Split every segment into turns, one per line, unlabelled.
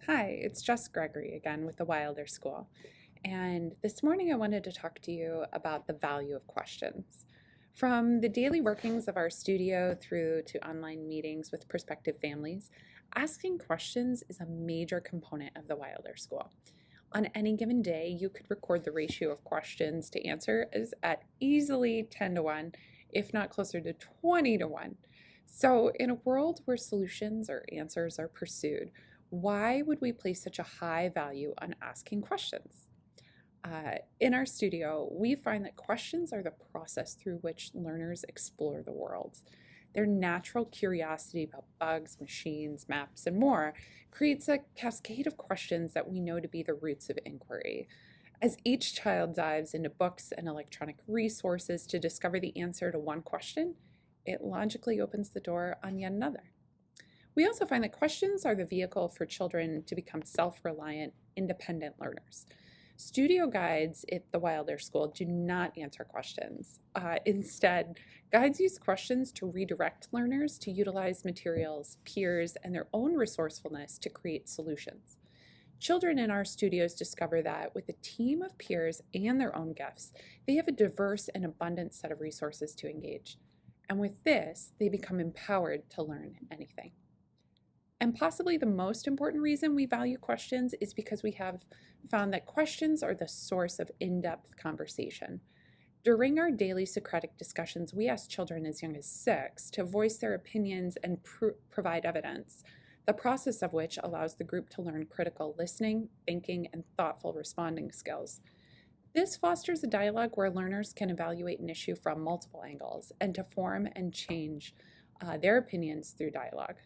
Hi, it's Jess Gregory again with the Wilder School. And this morning I wanted to talk to you about the value of questions. From the daily workings of our studio through to online meetings with prospective families, asking questions is a major component of the Wilder School. On any given day, you could record the ratio of questions to answer as at easily 10 to 1, if not closer to 20 to 1. So, in a world where solutions or answers are pursued, why would we place such a high value on asking questions? In our studio, we find that questions are the process through which learners explore the world. Their natural curiosity about bugs, machines, maps, and more creates a cascade of questions that we know to be the roots of inquiry. As each child dives into books and electronic resources to discover the answer to one question, it logically opens the door on yet another. We also find that questions are the vehicle for children to become self-reliant, independent learners. Studio guides at the Wilder School do not answer questions. Instead, guides use questions to redirect learners to utilize materials, peers, and their own resourcefulness to create solutions. Children in our studios discover that with a team of peers and their own gifts, they have a diverse and abundant set of resources to engage. And with this, they become empowered to learn anything. And possibly the most important reason we value questions is because we have found that questions are the source of in-depth conversation. During our daily Socratic discussions, we ask children as young as 6 to voice their opinions and provide evidence, the process of which allows the group to learn critical listening, thinking, and thoughtful responding skills. This fosters a dialogue where learners can evaluate an issue from multiple angles and to form and change their opinions through dialogue.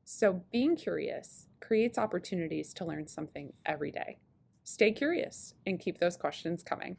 So being curious creates opportunities to learn something every day. Stay curious and keep those questions coming.